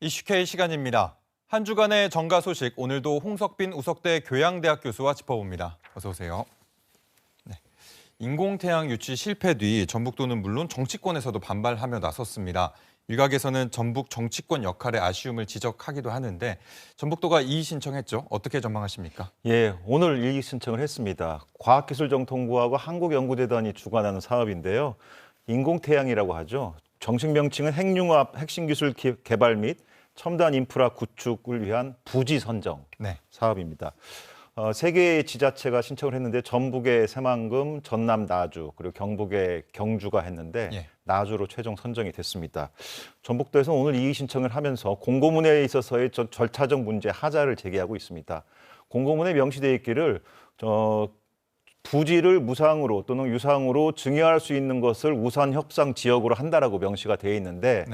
이슈K 시간입니다. 한 주간의 정가 소식, 오늘도 홍석빈 우석대 교양대학 교수와 짚어봅니다. 어서 오세요. 네. 인공태양 유치 실패 뒤 전북도는 물론 정치권에서도 반발하며 나섰습니다. 일각에서는 전북 정치권 역할의 아쉬움을 지적하기도 하는데 전북도가 이의 신청했죠. 어떻게 전망하십니까? 예, 오늘 이의 신청을 했습니다. 과학기술정통부하고 한국연구재단이 주관하는 사업인데요. 인공태양이라고 하죠. 정식 명칭은 핵융합 핵심기술 개발 및 첨단 인프라 구축을 위한 부지 선정 사업입니다. 세 개의 지자체가 신청을 했는데 전북의 새만금, 전남 나주, 그리고 경북의 경주가 했는데 나주로 최종 선정이 됐습니다. 전북도에서 오늘 이의 신청을 하면서 공고문에 있어서의 절차적 문제 하자를 제기하고 있습니다. 공고문에 명시되어 있기를 부지를 무상으로 또는 유상으로 증여할 수 있는 것을 우선 협상 지역으로 한다라고 명시가 되어 있는데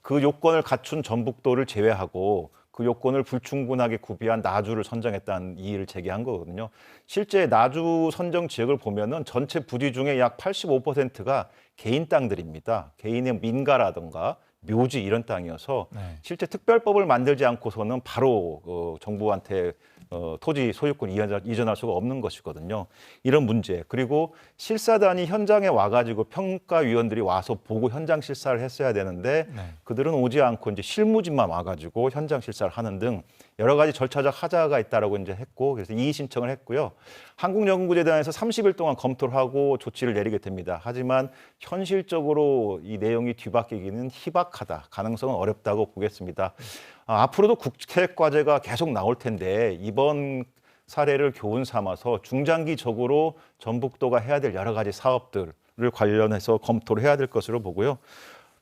그 요건을 갖춘 전북도를 제외하고 그 요건을 불충분하게 구비한 나주를 선정했다는 이의를 제기한 거거든요. 실제 나주 선정 지역을 보면은 전체 부지 중에 약 85%가 개인 땅들입니다. 개인의 민가라든가 묘지 이런 땅이어서 실제 특별법을 만들지 않고서는 바로 정부한테 토지 소유권 이전할 수가 없는 것이거든요. 이런 문제. 그리고 실사단이 현장에 와가지고 평가위원들이 와서 보고 현장 실사를 했어야 되는데 그들은 오지 않고 이제 실무진만 와가지고 현장 실사를 하는 등 여러 가지 절차적 하자가 있다라고 이제 했고 그래서 이의 신청을 했고요. 한국연구재단에서 30일 동안 검토를 하고 조치를 내리게 됩니다. 하지만 현실적으로 이 내용이 뒤바뀌기는 희박하다. 가능성은 어렵다고 보겠습니다. 앞으로도 국책 과제가 계속 나올 텐데 이번 사례를 교훈 삼아서 중장기적으로 전북도가 해야 될 여러 가지 사업들을 관련해서 검토를 해야 될 것으로 보고요.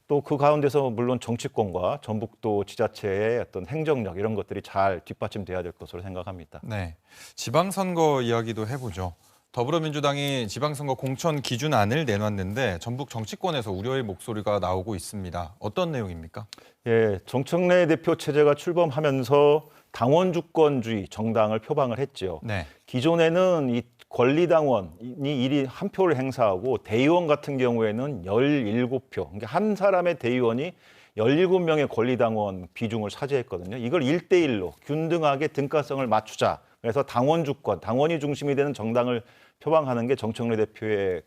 또 그 가운데서 물론 정치권과 전북도 지자체의 어떤 행정력 이런 것들이 잘 뒷받침돼야 될 것으로 생각합니다. 네, 지방선거 이야기도 해보죠. 더불어민주당이 지방선거 공천 기준안을 내놨는데 전북 정치권에서 우려의 목소리가 나오고 있습니다. 어떤 내용입니까? 예, 정청래 대표 체제가 출범하면서 당원 주권주의 정당을 표방을 했죠. 기존에는 이 권리당원이 일이 한 표를 행사하고 대의원 같은 경우에는 17표, 그러니까 한 사람의 대의원이 17명의 권리당원 비중을 차지했거든요. 이걸 1대1로 균등하게 등가성을 맞추자. 그래서 당원 주권, 당원이 중심이 되는 정당을 표방하는 게 정청래 대표의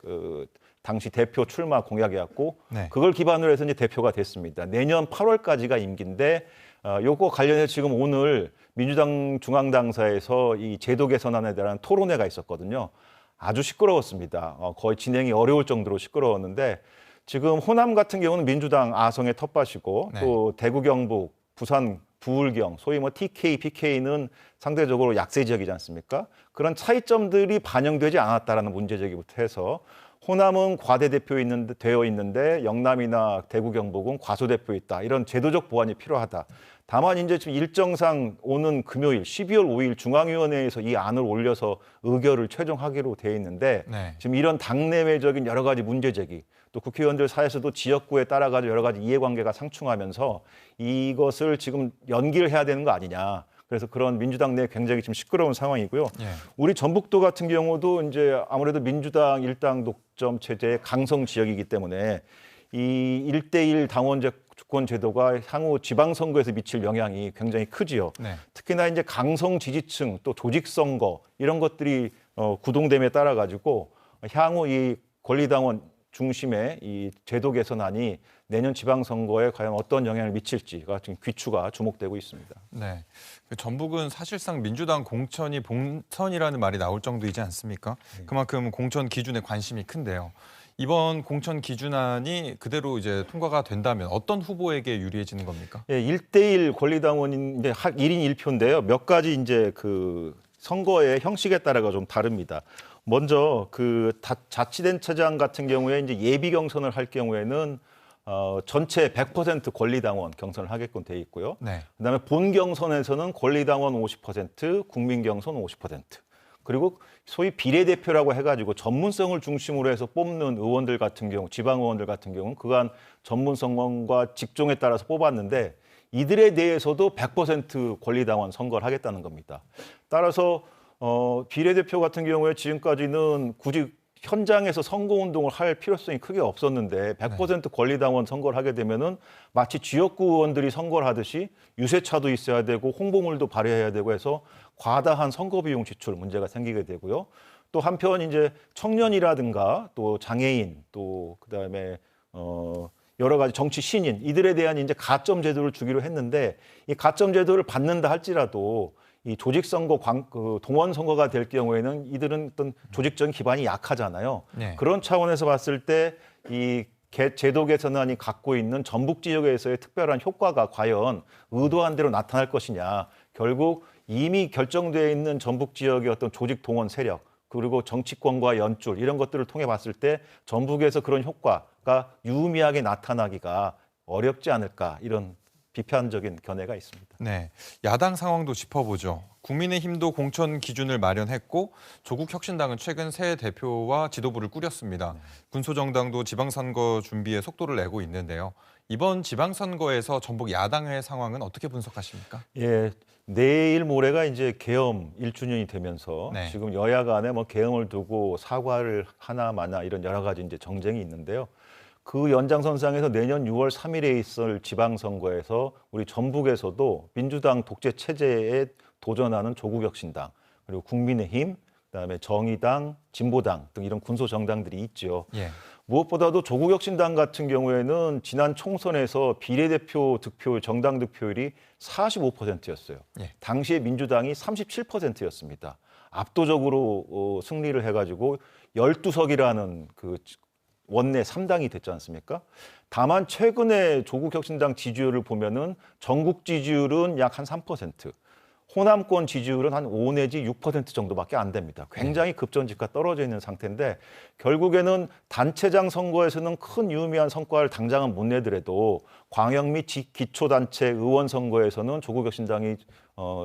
당시 대표 출마 공약이었고 그걸 기반으로 해서 이제 대표가 됐습니다. 내년 8월까지가 임기인데 요거 관련해서 지금 오늘 민주당 중앙당사에서 이 제도 개선안에 대한 토론회가 있었거든요. 아주 시끄러웠습니다. 거의 진행이 어려울 정도로 시끄러웠는데 지금 호남 같은 경우는 민주당 아성의 텃밭이고 또 대구, 경북, 부산, 부울경, 소위 뭐 TK, PK는 상대적으로 약세 지역이지 않습니까? 그런 차이점들이 반영되지 않았다라는 문제 제기부터 해서 호남은 되어 있는데 영남이나 대구, 경북은 과소대표 있다. 이런 제도적 보완이 필요하다. 다만 이제 지금 일정상 오는 금요일 12월 5일 중앙위원회에서 이 안을 올려서 의결을 최종하기로 돼 있는데 지금 이런 당내외적인 여러 가지 문제 제기 또 국회의원들 사이에서도 지역구에 따라가지고 여러 가지 이해관계가 상충하면서 이것을 지금 연기를 해야 되는 거 아니냐. 그래서 그런 민주당 내 굉장히 지금 시끄러운 상황이고요. 우리 전북도 같은 경우도 이제 아무래도 민주당 일당 독점 체제의 강성 지역이기 때문에 이 1대1 당원 주권 제도가 향후 지방선거에서 미칠 영향이 굉장히 크지요. 특히나 이제 강성 지지층 또 조직선거 이런 것들이 구동됨에 따라 가지고 향후 이 권리당원 중심의 이 제도 개선안이 내년 지방선거에 과연 어떤 영향을 미칠지가 지금 귀추가 주목되고 있습니다. 네, 전북은 사실상 민주당 공천이 본선이라는 말이 나올 정도이지 않습니까? 그만큼 공천 기준에 관심이 큰데요. 이번 공천 기준안이 그대로 이제 통과가 된다면 어떤 후보에게 유리해지는 겁니까? 예, 1대1 권리당원인데 1인 1표인데요. 몇 가지 이제 그 선거의 형식에 따라가 좀 다릅니다. 먼저 그 자치단체장 같은 경우에 이제 예비 경선을 할 경우에는 전체 100% 권리당원 경선을 하게끔 돼 있고요. 그다음에 본 경선에서는 권리당원 50%, 국민 경선 50%. 그리고 소위 비례대표라고 해가지고 전문성을 중심으로 해서 뽑는 의원들 같은 경우, 지방 의원들 같은 경우는 그간 전문성과 직종에 따라서 뽑았는데 이들에 대해서도 100% 권리당원 선거를 하겠다는 겁니다. 따라서 비례대표 같은 경우에 지금까지는 굳이 현장에서 선거운동을 할 필요성이 크게 없었는데 100% 권리당원 선거를 하게 되면은 마치 지역구 의원들이 선거를 하듯이 유세차도 있어야 되고 홍보물도 발휘해야 되고 해서 과다한 선거 비용 지출 문제가 생기게 되고요. 또 한편 이제 청년이라든가 또 장애인 또 그다음에 여러 가지 정치 신인 이들에 대한 이제 가점 제도를 주기로 했는데 이 가점 제도를 받는다 할지라도 이 조직선거, 동원선거가 될 경우에는 이들은 어떤 조직적인 기반이 약하잖아요. 네. 그런 차원에서 봤을 때 이 제도 개선안이 갖고 있는 전북 지역에서의 특별한 효과가 과연 의도한 대로 나타날 것이냐. 결국 이미 결정되어 있는 전북 지역의 어떤 조직 동원 세력 그리고 정치권과 연줄 이런 것들을 통해 봤을 때 전북에서 그런 효과가 유의미하게 나타나기가 어렵지 않을까 이런 비판적인 견해가 있습니다. 네, 야당 상황도 짚어보죠. 국민의힘도 공천 기준을 마련했고 조국 혁신당은 최근 새 대표와 지도부를 꾸렸습니다. 군소정당도 지방선거 준비에 속도를 내고 있는데요. 이번 지방선거에서 전북 야당의 상황은 어떻게 분석하십니까? 예, 내일 모레가 이제 계엄 1주년이 되면서 지금 여야 간에 뭐 계엄을 두고 사과를 하나 마나 이런 여러 가지 이제 정쟁이 있는데요. 그 연장선상에서 내년 6월 3일에 있을 지방선거에서 우리 전북에서도 민주당 독재 체제에 도전하는 조국혁신당 그리고 국민의힘 그다음에 정의당, 진보당 등 이런 군소 정당들이 있죠. 무엇보다도 조국혁신당 같은 경우에는 지난 총선에서 비례대표 득표율, 정당 득표율이 45%였어요. 당시에 민주당이 37%였습니다. 압도적으로 승리를 해가지고 12석이라는 그 원내 3당이 됐지 않습니까? 다만 최근에 조국혁신당 지지율을 보면은 전국 지지율은 약 한 3%, 호남권 지지율은 한 5 내지 6% 정도밖에 안 됩니다. 굉장히 급전직하 떨어져 있는 상태인데 결국에는 단체장 선거에서는 큰 유의미한 성과를 당장은 못 내더라도 광역 및 기초단체 의원 선거에서는 조국혁신당이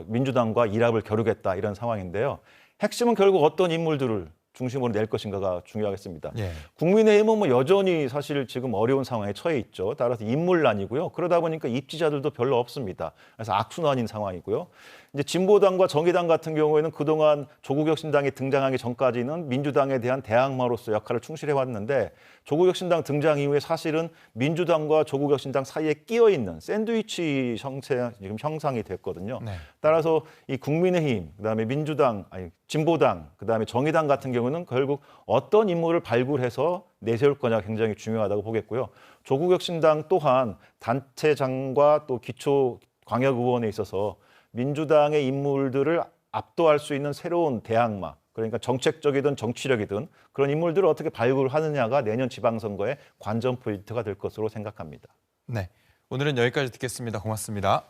민주당과 일합을 겨루겠다 이런 상황인데요. 핵심은 결국 어떤 인물들을 중심으로 낼 것인가가 중요하겠습니다. 국민의힘은 뭐 여전히 사실 지금 어려운 상황에 처해 있죠. 따라서 인물난이고요. 그러다 보니까 입지자들도 별로 없습니다. 그래서 악순환인 상황이고요. 이제 진보당과 정의당 같은 경우에는 그동안 조국혁신당이 등장하기 전까지는 민주당에 대한 대항마로서 역할을 충실해 왔는데 조국혁신당 등장 이후에 사실은 민주당과 조국혁신당 사이에 끼어 있는 샌드위치 형태 지금 형상이 됐거든요. 따라서 이 국민의힘, 그다음에 민주당, 진보당, 그다음에 정의당 같은 경우는 결국 어떤 인물을 발굴해서 내세울 거냐 굉장히 중요하다고 보겠고요. 조국혁신당 또한 단체장과 또 기초 광역의원에 있어서 민주당의 인물들을 압도할 수 있는 새로운 대항마, 그러니까 정책적이든 정치력이든 그런 인물들을 어떻게 발굴하느냐가 내년 지방선거의 관전 포인트가 될 것으로 생각합니다. 네, 오늘은 여기까지 듣겠습니다. 고맙습니다.